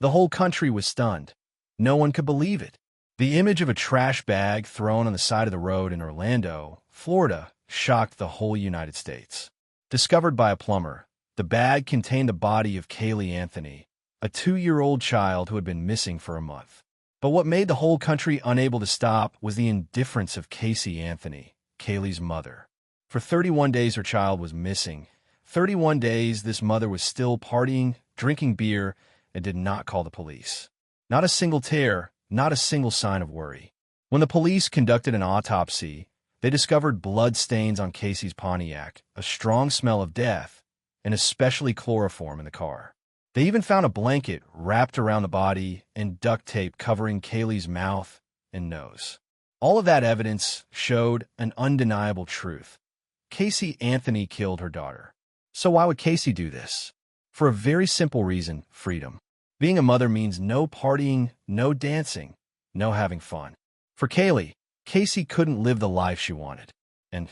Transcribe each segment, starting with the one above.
The whole country was stunned. No one could believe it. The image of a trash bag thrown on the side of the road in Orlando, Florida, shocked the whole United States. Discovered by a plumber, the bag contained the body of Caylee Anthony, a 2-year-old child who had been missing for a month. But what made the whole country unable to stop was the indifference of Caylee Anthony, Caylee's mother. For 31 days her child was missing. 31 days this mother was still partying, drinking beer, and did not call the police. Not a single tear, not a single sign of worry. When the police conducted an autopsy, they discovered blood stains on Casey's Pontiac, a strong smell of death, and especially chloroform in the car. They even found a blanket wrapped around the body and duct tape covering Caylee's mouth and nose. All of that evidence showed an undeniable truth. Caylee Anthony killed her daughter. So why would Caylee do this? For a very simple reason: freedom. Being a mother means no partying, no dancing, no having fun. For Caylee couldn't live the life she wanted. And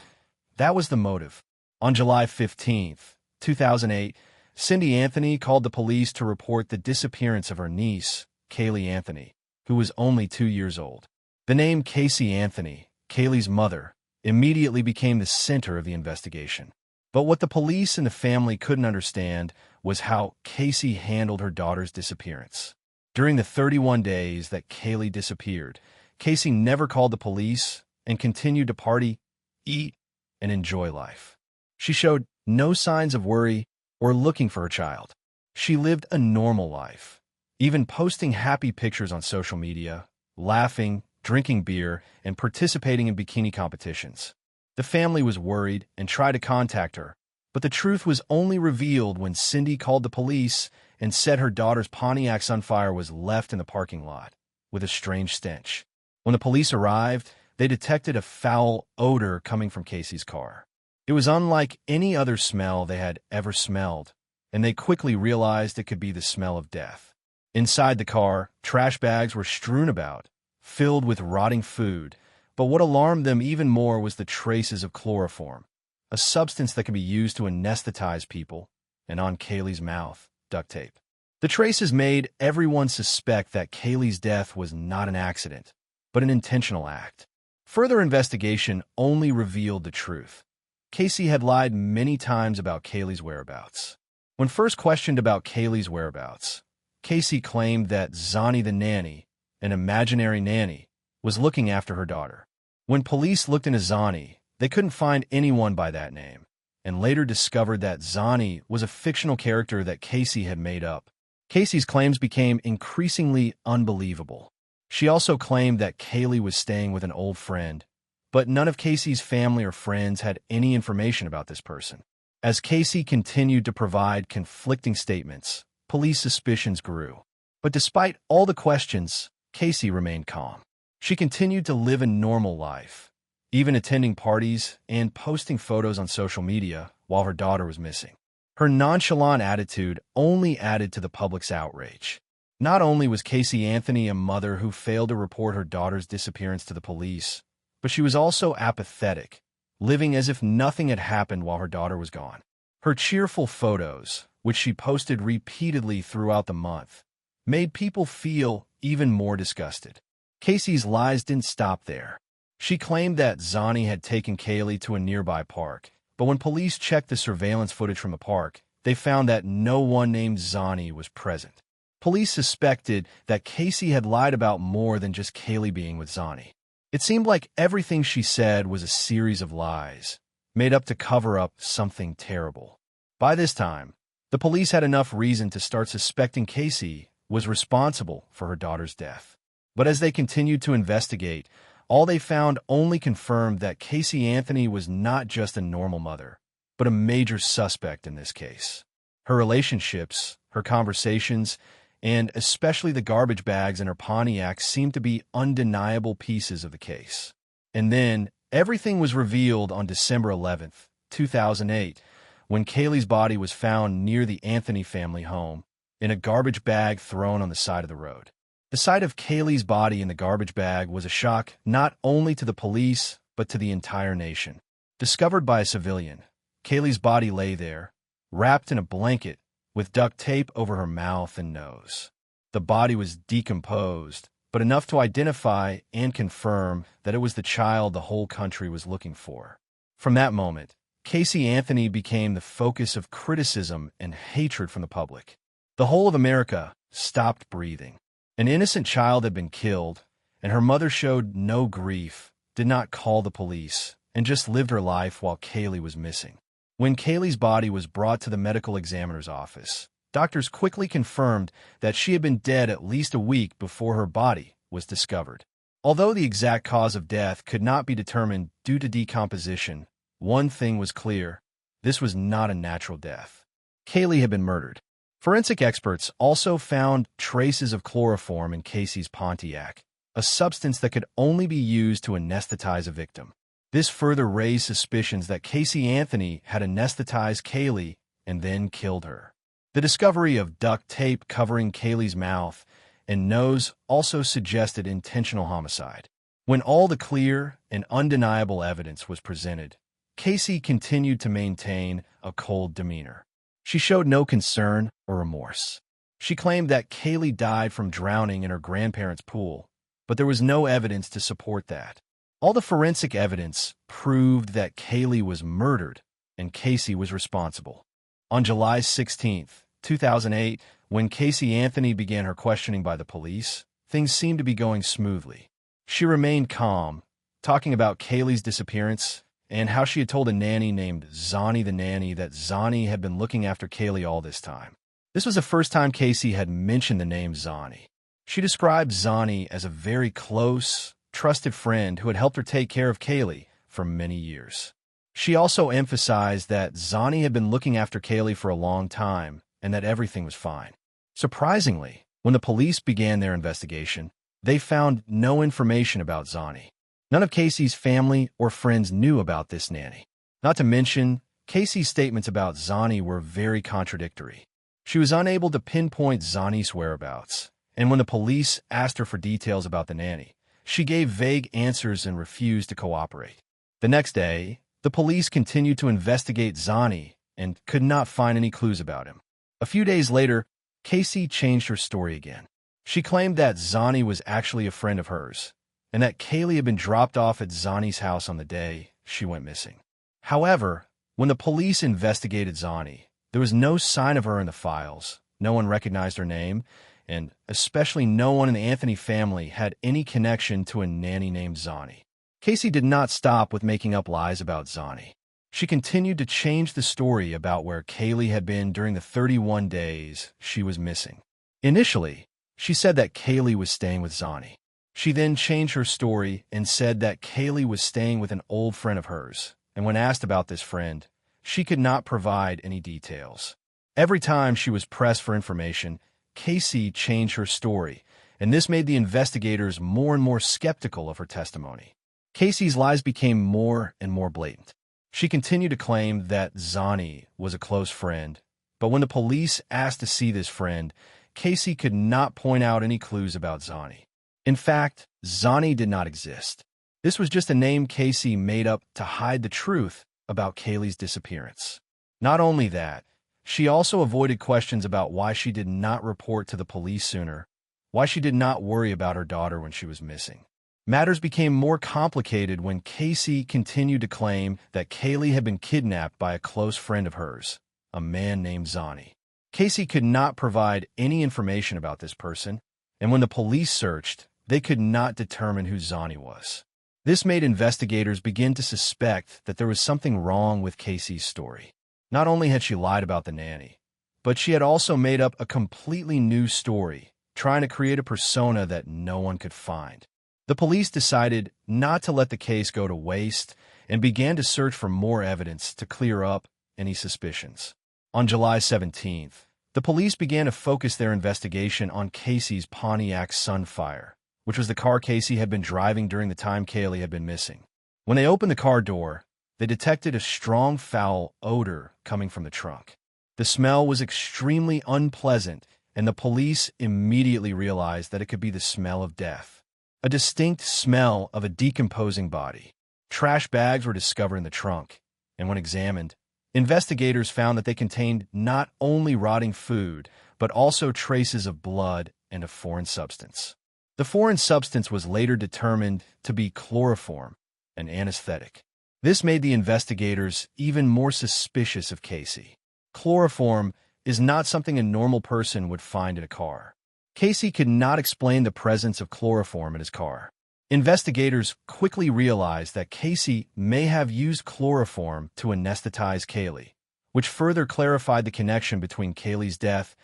that was the motive. On July 15th, 2008, Cindy Anthony called the police to report the disappearance of her niece, Caylee Anthony, who was only 2 years old. The name Caylee Anthony, Caylee's mother, immediately became the center of the investigation. But what the police and the family couldn't understand was how Caylee handled her daughter's disappearance. During the 31 days that Caylee disappeared, Caylee never called the police and continued to party, eat, and enjoy life. She showed no signs of worry or looking for her child. She lived a normal life, even posting happy pictures on social media, laughing, drinking beer, and participating in bikini competitions. The family was worried and tried to contact her, but the truth was only revealed when Cindy called the police and said her daughter's Pontiac Sunfire was left in the parking lot with a strange stench. When the police arrived, they detected a foul odor coming from Caylee's car. It was unlike any other smell they had ever smelled, and they quickly realized it could be the smell of death. Inside the car, trash bags were strewn about, filled with rotting food, but what alarmed them even more was the traces of chloroform, a substance that can be used to anesthetize people, and on Caylee's mouth, duct tape. The traces made everyone suspect that Caylee's death was not an accident, but an intentional act. Further investigation only revealed the truth. Caylee had lied many times about Caylee's whereabouts. When first questioned about Caylee's whereabouts, Caylee claimed that Zani the nanny, an imaginary nanny, was looking after her daughter. When police looked into Zani, they couldn't find anyone by that name, and later discovered that Zani was a fictional character that Caylee had made up. Caylee's claims became increasingly unbelievable. She also claimed that Caylee was staying with an old friend, but none of Caylee's family or friends had any information about this person. As Caylee continued to provide conflicting statements, police suspicions grew. But despite all the questions, Caylee remained calm. She continued to live a normal life, even attending parties and posting photos on social media while her daughter was missing. Her nonchalant attitude only added to the public's outrage. Not only was Caylee Anthony a mother who failed to report her daughter's disappearance to the police, but she was also apathetic, living as if nothing had happened while her daughter was gone. Her cheerful photos, which she posted repeatedly throughout the month, made people feel even more disgusted. Caylee's lies didn't stop there. She claimed that Zani had taken Caylee to a nearby park, but when police checked the surveillance footage from the park, they found that no one named Zani was present. Police suspected that Caylee had lied about more than just Caylee being with Zani. It seemed like everything she said was a series of lies, made up to cover up something terrible. By this time, the police had enough reason to start suspecting Caylee was responsible for her daughter's death. But as they continued to investigate, all they found only confirmed that Caylee Anthony was not just a normal mother, but a major suspect in this case. Her relationships, her conversations, and especially the garbage bags in her Pontiac seemed to be undeniable pieces of the case. And then, everything was revealed on December 11th, 2008, when Caylee's body was found near the Anthony family home, in a garbage bag thrown on the side of the road. The sight of Caylee's body in the garbage bag was a shock not only to the police, but to the entire nation. Discovered by a civilian, Caylee's body lay there, wrapped in a blanket, with duct tape over her mouth and nose. The body was decomposed, but enough to identify and confirm that it was the child the whole country was looking for. From that moment, Caylee Anthony became the focus of criticism and hatred from the public. The whole of America stopped breathing. An innocent child had been killed, and her mother showed no grief, did not call the police, and just lived her life while Caylee was missing. When Caylee's body was brought to the medical examiner's office, doctors quickly confirmed that she had been dead at least a week before her body was discovered. Although the exact cause of death could not be determined due to decomposition, one thing was clear: this was not a natural death. Caylee had been murdered. Forensic experts also found traces of chloroform in Casey's Pontiac, a substance that could only be used to anesthetize a victim. This further raised suspicions that Caylee Anthony had anesthetized Caylee and then killed her. The discovery of duct tape covering Caylee's mouth and nose also suggested intentional homicide. When all the clear and undeniable evidence was presented, Caylee continued to maintain a cold demeanor. She showed no concern or remorse. She claimed that Caylee died from drowning in her grandparents' pool, but there was no evidence to support that. All the forensic evidence proved that Caylee was murdered and Caylee was responsible. On July 16, 2008, when Caylee Anthony began her questioning by the police, things seemed to be going smoothly. She remained calm, talking about Caylee's disappearance and how she had told a nanny named Zani the nanny that Zani had been looking after Caylee all this time. This was the first time Caylee had mentioned the name Zani. She described Zani as a very close, trusted friend who had helped her take care of Caylee for many years. She also emphasized that Zani had been looking after Caylee for a long time and that everything was fine. Surprisingly, when the police began their investigation, they found no information about Zani. None of Caylee's family or friends knew about this nanny. Not to mention, Caylee's statements about Zani were very contradictory. She was unable to pinpoint Zani's whereabouts, and when the police asked her for details about the nanny, she gave vague answers and refused to cooperate. The next day, the police continued to investigate Zani and could not find any clues about him. A few days later, Caylee changed her story again. She claimed that Zani was actually a friend of hers, and that Caylee had been dropped off at Zani's house on the day she went missing. However, when the police investigated Zani, there was no sign of her in the files, no one recognized her name, and especially no one in the Anthony family had any connection to a nanny named Zani. Caylee did not stop with making up lies about Zani. She continued to change the story about where Caylee had been during the 31 days she was missing. Initially, she said that Caylee was staying with Zani. She then changed her story and said that Caylee was staying with an old friend of hers, and when asked about this friend, she could not provide any details. Every time she was pressed for information, Caylee changed her story, and this made the investigators more and more skeptical of her testimony. Caylee's lies became more and more blatant. She continued to claim that Zani was a close friend, but when the police asked to see this friend, Caylee could not point out any clues about Zani. In fact, Zani did not exist. This was just a name Caylee made up to hide the truth about Caylee's disappearance. Not only that, she also avoided questions about why she did not report to the police sooner, why she did not worry about her daughter when she was missing. Matters became more complicated when Caylee continued to claim that Caylee had been kidnapped by a close friend of hers, a man named Zani. Caylee could not provide any information about this person, and when the police searched, they could not determine who Zani was. This made investigators begin to suspect that there was something wrong with Caylee's story. Not only had she lied about the nanny, but she had also made up a completely new story, trying to create a persona that no one could find. The police decided not to let the case go to waste and began to search for more evidence to clear up any suspicions. On July 17th, the police began to focus their investigation on Caylee's Pontiac Sunfire, which was the car Caylee had been driving during the time Caylee had been missing. When they opened the car door, they detected a strong foul odor coming from the trunk. The smell was extremely unpleasant, and the police immediately realized that it could be the smell of death. A distinct smell of a decomposing body. Trash bags were discovered in the trunk, and when examined, investigators found that they contained not only rotting food, but also traces of blood and a foreign substance. The foreign substance was later determined to be chloroform, an anesthetic. This made the investigators even more suspicious of Caylee. Chloroform is not something a normal person would find in a car. Caylee could not explain the presence of chloroform in his car. Investigators quickly realized that Caylee may have used chloroform to anesthetize Caylee, which further clarified the connection between Caylee's death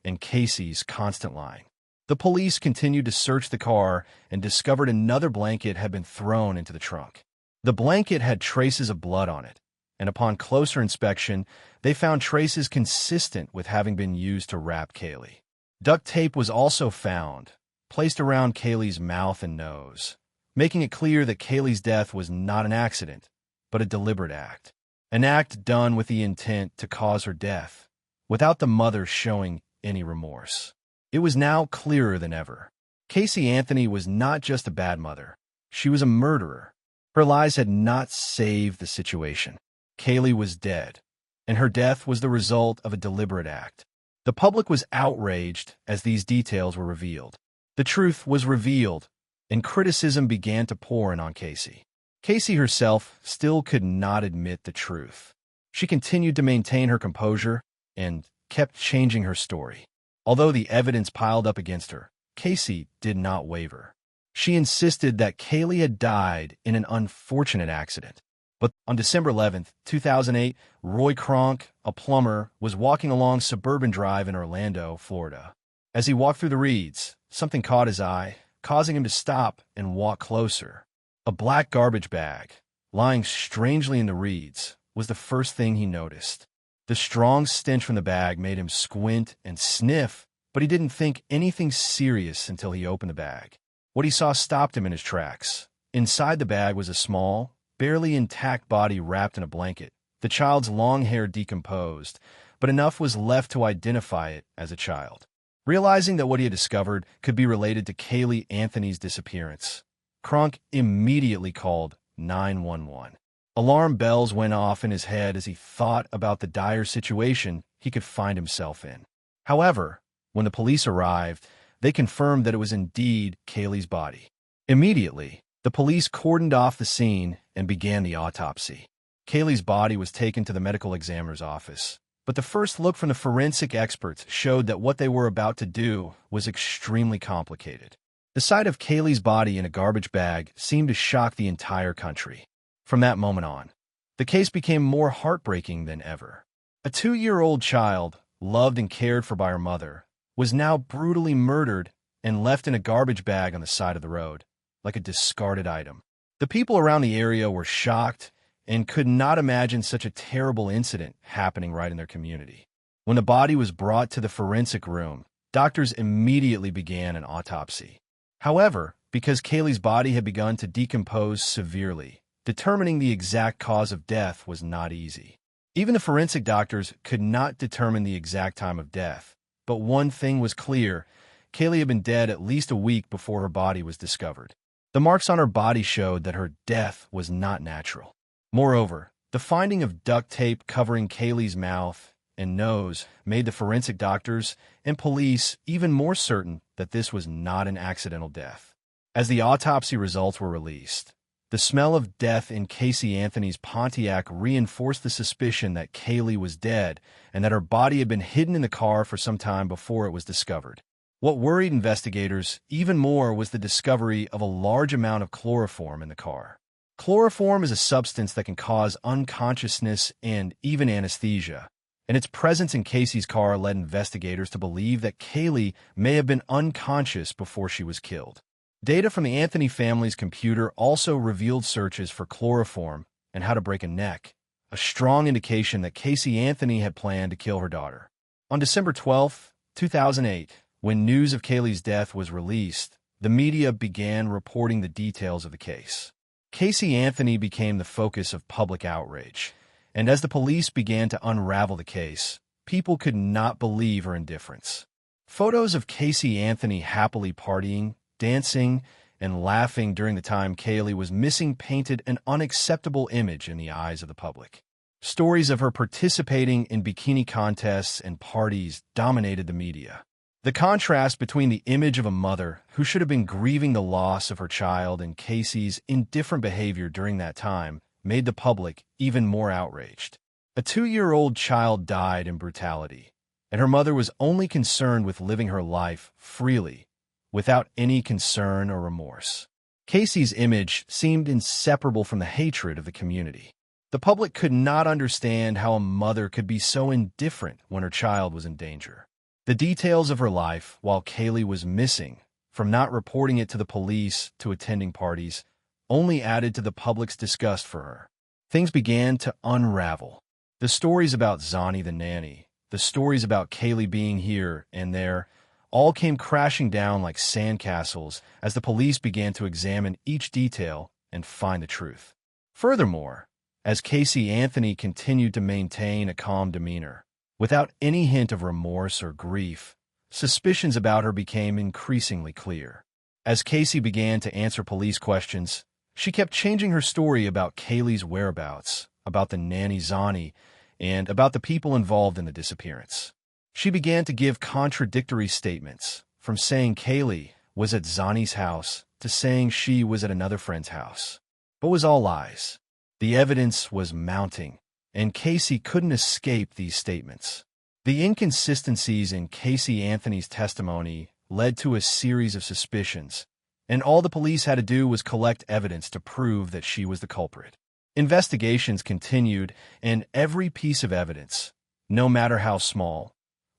and Caylee's constant lying. The police continued to search the car and discovered another blanket had been thrown into the trunk. The blanket had traces of blood on it, and upon closer inspection, they found traces consistent with having been used to wrap Caylee. Duct tape was also found, placed around Caylee's mouth and nose, making it clear that Caylee's death was not an accident, but a deliberate act. An act done with the intent to cause her death, without the mother showing any remorse. It was now clearer than ever. Caylee Anthony was not just a bad mother. She was a murderer. Her lies had not saved the situation. Caylee was dead, and her death was the result of a deliberate act. The public was outraged as these details were revealed. The truth was revealed, and criticism began to pour in on Caylee. Caylee herself still could not admit the truth. She continued to maintain her composure and kept changing her story. Although the evidence piled up against her, Caylee did not waver. She insisted that Caylee had died in an unfortunate accident. But on December 11, 2008, Roy Kronk, a plumber, was walking along Suburban Drive in Orlando, Florida. As he walked through the reeds, something caught his eye, causing him to stop and walk closer. A black garbage bag, lying strangely in the reeds, was the first thing he noticed. The strong stench from the bag made him squint and sniff, but he didn't think anything serious until he opened the bag. What he saw stopped him in his tracks. Inside the bag was a small, barely intact body wrapped in a blanket. The child's long hair decomposed, but enough was left to identify it as a child. Realizing that what he had discovered could be related to Caylee Anthony's disappearance, Kronk immediately called 911. Alarm bells went off in his head as he thought about the dire situation he could find himself in. However, when the police arrived, they confirmed that it was indeed Caylee's body. Immediately, the police cordoned off the scene and began the autopsy. Caylee's body was taken to the medical examiner's office, but the first look from the forensic experts showed that what they were about to do was extremely complicated. The sight of Caylee's body in a garbage bag seemed to shock the entire country. From that moment on, the case became more heartbreaking than ever. A 2-year-old child, loved and cared for by her mother, was now brutally murdered and left in a garbage bag on the side of the road, like a discarded item. The people around the area were shocked and could not imagine such a terrible incident happening right in their community. When the body was brought to the forensic room, doctors immediately began an autopsy. However, because Caylee's body had begun to decompose severely, determining the exact cause of death was not easy. Even the forensic doctors could not determine the exact time of death. But one thing was clear: Caylee had been dead at least a week before her body was discovered. The marks on her body showed that her death was not natural. Moreover, the finding of duct tape covering Caylee's mouth and nose made the forensic doctors and police even more certain that this was not an accidental death. As the autopsy results were released, the smell of death in Caylee Anthony's Pontiac reinforced the suspicion that Caylee was dead and that her body had been hidden in the car for some time before it was discovered. What worried investigators even more was the discovery of a large amount of chloroform in the car. Chloroform is a substance that can cause unconsciousness and even anesthesia, and its presence in Caylee's car led investigators to believe that Caylee may have been unconscious before she was killed. Data from the Anthony family's computer also revealed searches for chloroform and how to break a neck, a strong indication that Caylee Anthony had planned to kill her daughter. On December 12, 2008, when news of Caylee's death was released, the media began reporting the details of the case. Caylee Anthony became the focus of public outrage, and as the police began to unravel the case, people could not believe her indifference. Photos of Caylee Anthony happily partying, dancing, and laughing during the time Caylee was missing painted an unacceptable image in the eyes of the public. Stories of her participating in bikini contests and parties dominated the media. The contrast between the image of a mother who should have been grieving the loss of her child and Caylee's indifferent behavior during that time made the public even more outraged. A 2-year-old child died in brutality, and her mother was only concerned with living her life freely, without any concern or remorse. Caylee's image seemed inseparable from the hatred of the community. The public could not understand how a mother could be so indifferent when her child was in danger. The details of her life while Caylee was missing, from not reporting it to the police to attending parties, only added to the public's disgust for her. Things began to unravel. The stories about Zani the nanny, the stories about Caylee being here and there, all came crashing down like sandcastles as the police began to examine each detail and find the truth. Furthermore, as Caylee Anthony continued to maintain a calm demeanor, without any hint of remorse or grief, suspicions about her became increasingly clear. As Caylee began to answer police questions, she kept changing her story about Caylee's whereabouts, about the nanny Zani, and about the people involved in the disappearance. She began to give contradictory statements, from saying Caylee was at Zani's house to saying she was at another friend's house. But it was all lies. The evidence was mounting, and Caylee couldn't escape these statements. The inconsistencies in Caylee Anthony's testimony led to a series of suspicions, and all the police had to do was collect evidence to prove that she was the culprit. Investigations continued, and every piece of evidence, no matter how small,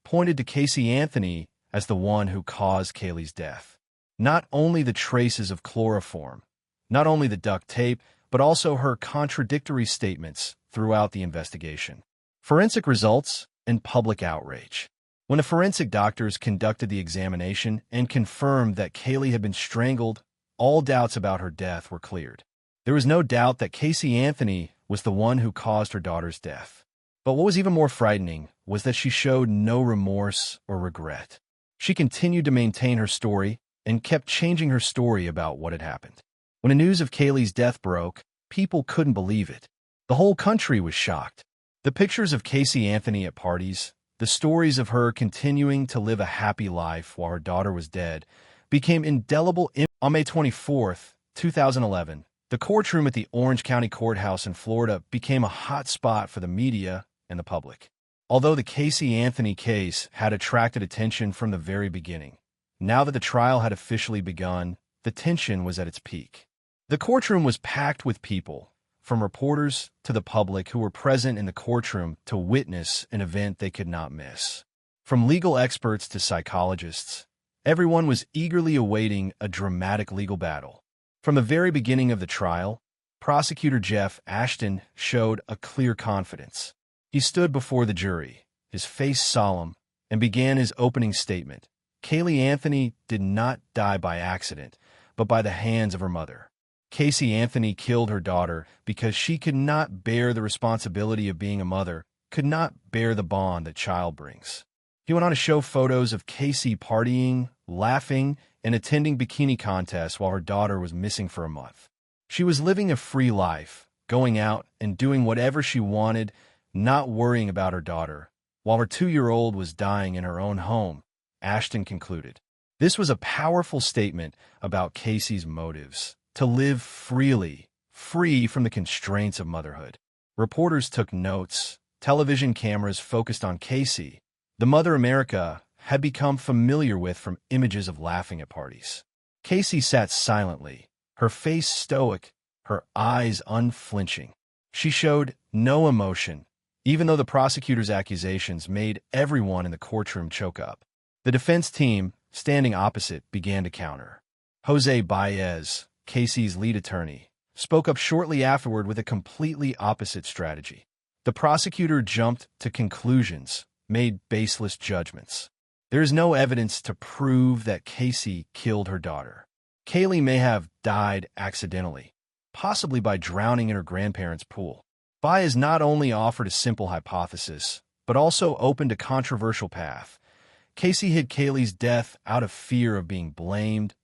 pointed to Caylee Anthony as the one who caused Caylee's death. Not only the traces of chloroform, not only the duct tape, but also her contradictory statements throughout the investigation. Forensic results and public outrage. When the forensic doctors conducted the examination and confirmed that Caylee had been strangled, all doubts about her death were cleared. There was no doubt that Caylee Anthony was the one who caused her daughter's death. But what was even more frightening was that she showed no remorse or regret. She continued to maintain her story and kept changing her story about what had happened. When the news of Caylee's death broke, people couldn't believe it. The whole country was shocked. The pictures of Caylee Anthony at parties, the stories of her continuing to live a happy life while her daughter was dead, became indelible. On May 24, 2011, the courtroom at the Orange County Courthouse in Florida became a hot spot for the media and the public. Although the Caylee Anthony case had attracted attention from the very beginning, now that the trial had officially begun, the tension was at its peak. The courtroom was packed with people, from reporters to the public who were present in the courtroom to witness an event they could not miss. From legal experts to psychologists, everyone was eagerly awaiting a dramatic legal battle. From the very beginning of the trial, prosecutor Jeff Ashton showed a clear confidence. He stood before the jury, his face solemn, and began his opening statement. Caylee Anthony did not die by accident, but by the hands of her mother. Caylee Anthony killed her daughter because she could not bear the responsibility of being a mother, could not bear the bond that child brings. He went on to show photos of Caylee partying, laughing, and attending bikini contests while her daughter was missing for a month. She was living a free life, going out and doing whatever she wanted, not worrying about her daughter, while her 2-year-old was dying in her own home, Ashton concluded. This was a powerful statement about Caylee's motives, to live freely, free from the constraints of motherhood. Reporters took notes, television cameras focused on Caylee, the mother America had become familiar with from images of laughing at parties. Caylee sat silently, her face stoic, her eyes unflinching. She showed no emotion, even though the prosecutor's accusations made everyone in the courtroom choke up. The defense team, standing opposite, began to counter. Jose Baez, Caylee's lead attorney, spoke up shortly afterward with a completely opposite strategy. The prosecutor jumped to conclusions, made baseless judgments. There is no evidence to prove that Caylee killed her daughter. Caylee may have died accidentally, possibly by drowning in her grandparents' pool. Baez not only offered a simple hypothesis, but also opened a controversial path. Caylee hid Caylee's death out of fear of being blamed,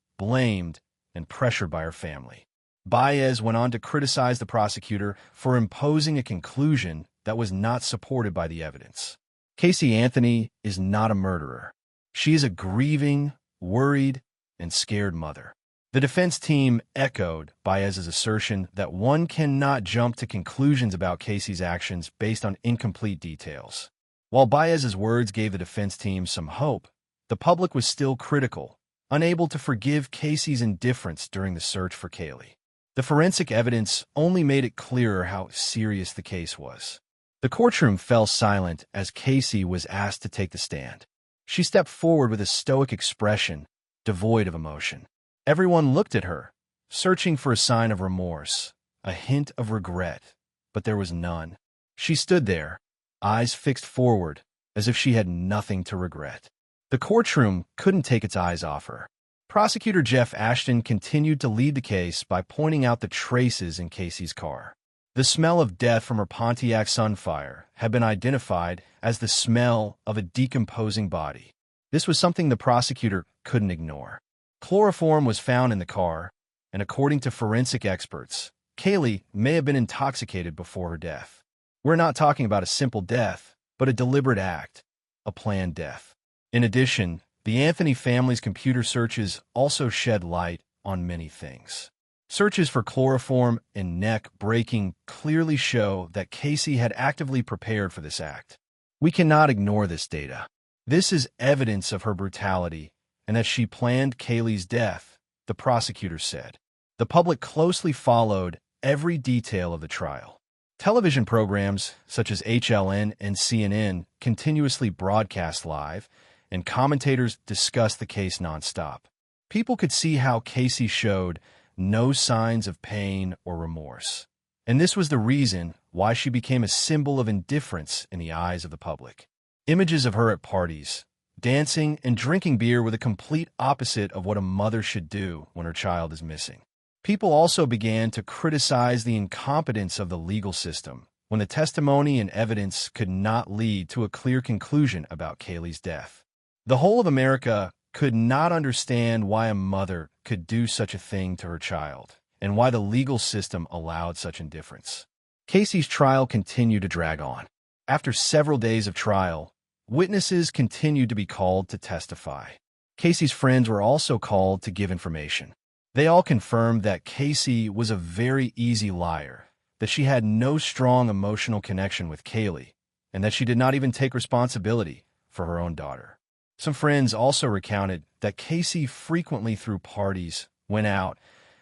and pressured by her family. Baez went on to criticize the prosecutor for imposing a conclusion that was not supported by the evidence. Caylee Anthony is not a murderer. She is a grieving, worried, and scared mother. The defense team echoed Baez's assertion that one cannot jump to conclusions about Casey's actions based on incomplete details. While Baez's words gave the defense team some hope, the public was still critical, unable to forgive Casey's indifference during the search for Caylee. The forensic evidence only made it clearer how serious the case was. The courtroom fell silent as Caylee was asked to take the stand. She stepped forward with a stoic expression, devoid of emotion. Everyone looked at her, searching for a sign of remorse, a hint of regret, but there was none. She stood there, eyes fixed forward, as if she had nothing to regret. The courtroom couldn't take its eyes off her. Prosecutor Jeff Ashton continued to lead the case by pointing out the traces in Casey's car. The smell of death from her Pontiac Sunfire had been identified as the smell of a decomposing body. This was something the prosecutor couldn't ignore. Chloroform was found in the car, and according to forensic experts, Caylee may have been intoxicated before her death. We're not talking about a simple death, but a deliberate act, a planned death. In addition, the Anthony family's computer searches also shed light on many things. Searches for chloroform and neck breaking clearly show that Caylee had actively prepared for this act. We cannot ignore this data. This is evidence of her brutality and that she planned Caylee's death, the prosecutor said. The public closely followed every detail of the trial. Television programs such as HLN and CNN continuously broadcast live, and commentators discussed the case nonstop. People could see how Caylee showed no signs of pain or remorse. And this was the reason why she became a symbol of indifference in the eyes of the public. Images of her at parties, dancing and drinking beer were the complete opposite of what a mother should do when her child is missing. People also began to criticize the incompetence of the legal system when the testimony and evidence could not lead to a clear conclusion about Caylee's death. The whole of America could not understand why a mother could do such a thing to her child, and why the legal system allowed such indifference. Casey's trial continued to drag on. After several days of trial, witnesses continued to be called to testify. Casey's friends were also called to give information. They all confirmed that Caylee was a very easy liar, that she had no strong emotional connection with Caylee, and that she did not even take responsibility for her own daughter. Some friends also recounted that Caylee frequently threw parties, went out,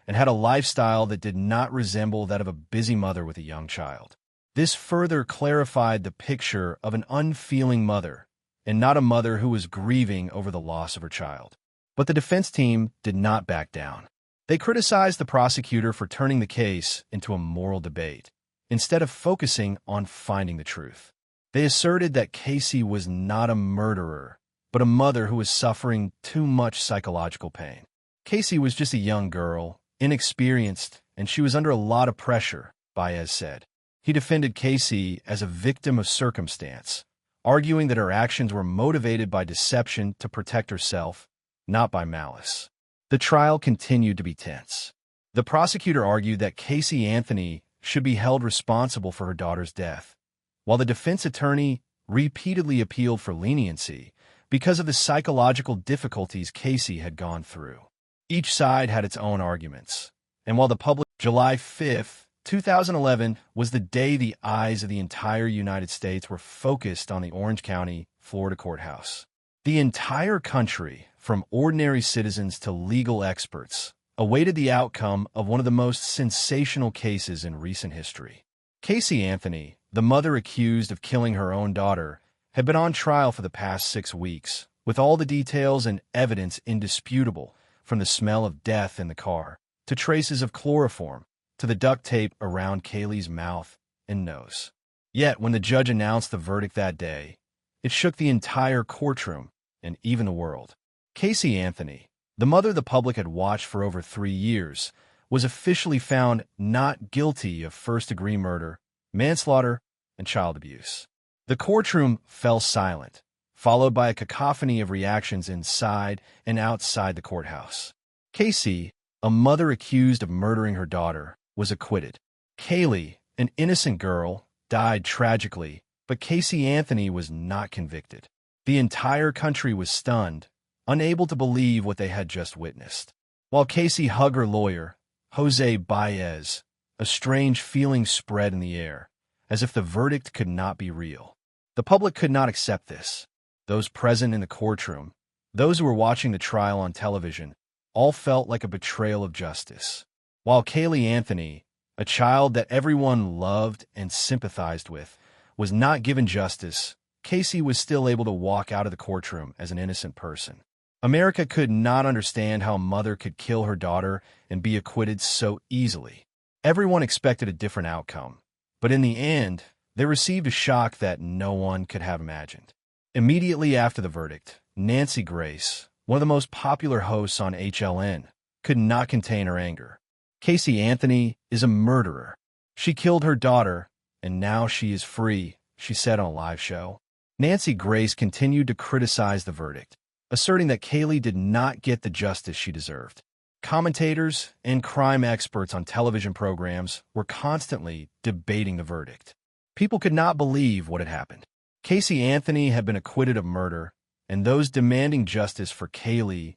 and had a lifestyle that did not resemble that of a busy mother with a young child. This further clarified the picture of an unfeeling mother, and not a mother who was grieving over the loss of her child. But the defense team did not back down. They criticized the prosecutor for turning the case into a moral debate, instead of focusing on finding the truth. They asserted that Caylee was not a murderer, but a mother who was suffering too much psychological pain. Caylee was just a young girl, inexperienced, and she was under a lot of pressure, Baez said. He defended Caylee as a victim of circumstance, arguing that her actions were motivated by deception to protect herself, not by malice. The trial continued to be tense. The prosecutor argued that Caylee Anthony should be held responsible for her daughter's death, while the defense attorney repeatedly appealed for leniency because of the psychological difficulties Caylee had gone through. Each side had its own arguments, and while the public July 5, 2011 was the day the eyes of the entire United States were focused on the Orange County, Florida courthouse. The entire country, from ordinary citizens to legal experts, awaited the outcome of one of the most sensational cases in recent history. Caylee Anthony, the mother accused of killing her own daughter, had been on trial for the past 6 weeks, with all the details and evidence indisputable, from the smell of death in the car, to traces of chloroform, to the duct tape around Caylee's mouth and nose. Yet, when the judge announced the verdict that day, it shook the entire courtroom and even the world. Caylee Anthony, the mother the public had watched for over 3 years, was officially found not guilty of first-degree murder, manslaughter, and child abuse. The courtroom fell silent, followed by a cacophony of reactions inside and outside the courthouse. Caylee, a mother accused of murdering her daughter, was acquitted. Caylee, an innocent girl, died tragically, but Caylee Anthony was not convicted. The entire country was stunned, unable to believe what they had just witnessed. While Casey hugged her lawyer, Jose Baez, a strange feeling spread in the air, as if the verdict could not be real. The public could not accept this. Those present in the courtroom, those who were watching the trial on television, all felt like a betrayal of justice. While Caylee Anthony, a child that everyone loved and sympathized with, was not given justice, Casey was still able to walk out of the courtroom as an innocent person. America could not understand how a mother could kill her daughter and be acquitted so easily. Everyone expected a different outcome, but in the end, they received a shock that no one could have imagined. Immediately after the verdict, Nancy Grace, one of the most popular hosts on HLN, could not contain her anger. Caylee Anthony is a murderer. She killed her daughter, and now she is free, she said on a live show. Nancy Grace continued to criticize the verdict, asserting that Caylee did not get the justice she deserved. Commentators and crime experts on television programs were constantly debating the verdict. People could not believe what had happened. Caylee Anthony had been acquitted of murder, and those demanding justice for Caylee,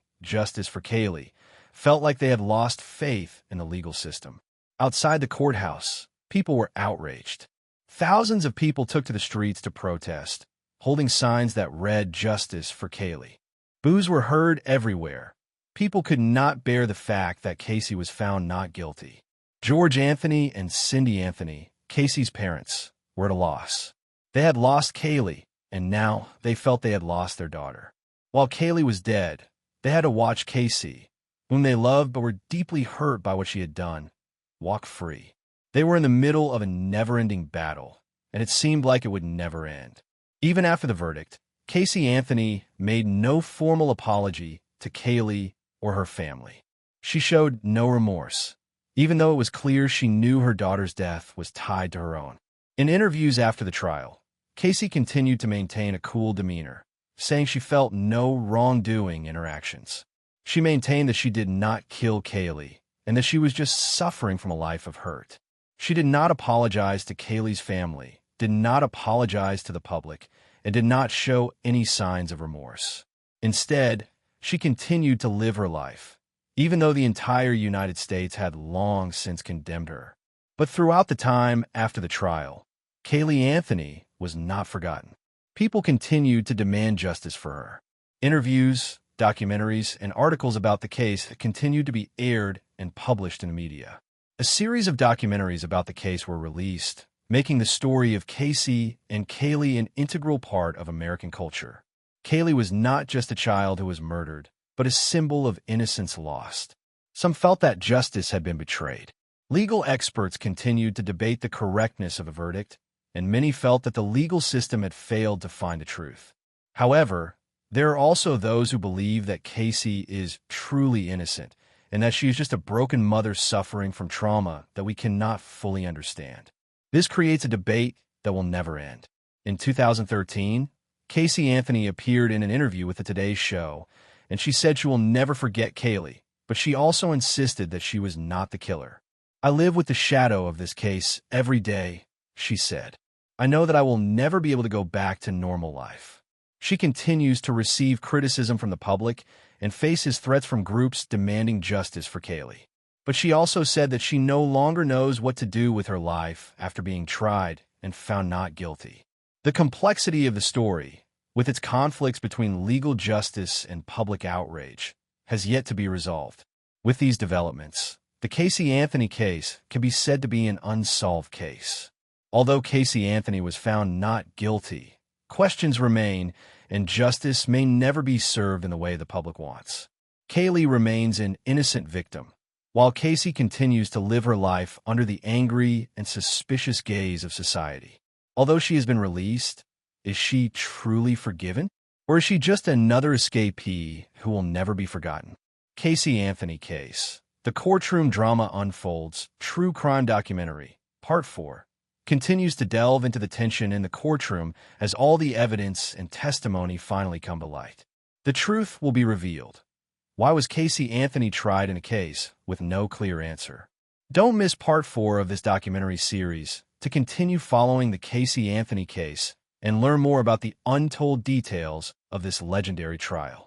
felt like they had lost faith in the legal system. Outside the courthouse, people were outraged. Thousands of people took to the streets to protest, holding signs that read "Justice for Caylee." Boos were heard everywhere. People could not bear the fact that Casey was found not guilty. George Anthony and Cindy Anthony, Casey's parents, were at a loss. They had lost Caylee, and now they felt they had lost their daughter. While Caylee was dead, they had to watch Casey, whom they loved but were deeply hurt by what she had done, walk free. They were in the middle of a never-ending battle, and it seemed like it would never end. Even after the verdict, Caylee Anthony made no formal apology to Caylee or her family. She showed no remorse, even though it was clear she knew her daughter's death was tied to her own. In interviews after the trial, Casey continued to maintain a cool demeanor, saying she felt no wrongdoing in her actions. She maintained that she did not kill Caylee and that she was just suffering from a life of hurt. She did not apologize to Caylee's family, did not apologize to the public, and did not show any signs of remorse. Instead, she continued to live her life, even though the entire United States had long since condemned her. But throughout the time after the trial, Caylee Anthony was not forgotten. People continued to demand justice for her. Interviews, documentaries, and articles about the case continued to be aired and published in the media. A series of documentaries about the case were released, making the story of Casey and Caylee an integral part of American culture. Caylee was not just a child who was murdered, but a symbol of innocence lost. Some felt that justice had been betrayed. Legal experts continued to debate the correctness of the verdict, and many felt that the legal system had failed to find the truth. However, there are also those who believe that Casey is truly innocent and that she is just a broken mother suffering from trauma that we cannot fully understand. This creates a debate that will never end. In 2013, Caylee Anthony appeared in an interview with the Today Show, and she said she will never forget Caylee, but she also insisted that she was not the killer. "I live with the shadow of this case every day," she said. "I know that I will never be able to go back to normal life." She continues to receive criticism from the public and faces threats from groups demanding justice for Caylee. But she also said that she no longer knows what to do with her life after being tried and found not guilty. The complexity of the story, with its conflicts between legal justice and public outrage, has yet to be resolved. With these developments, the Caylee Anthony case can be said to be an unsolved case. Although Caylee Anthony was found not guilty, questions remain, and justice may never be served in the way the public wants. Caylee remains an innocent victim, while Casey continues to live her life under the angry and suspicious gaze of society. Although she has been released, is she truly forgiven? Or is she just another escapee who will never be forgotten? Caylee Anthony Case. The Courtroom Drama Unfolds, True Crime Documentary, Part 4, continues to delve into the tension in the courtroom as all the evidence and testimony finally come to light. The truth will be revealed. Why was Caylee Anthony tried in a case with no clear answer? Don't miss Part 4 of this documentary series to continue following the Caylee Anthony case and learn more about the untold details of this legendary trial.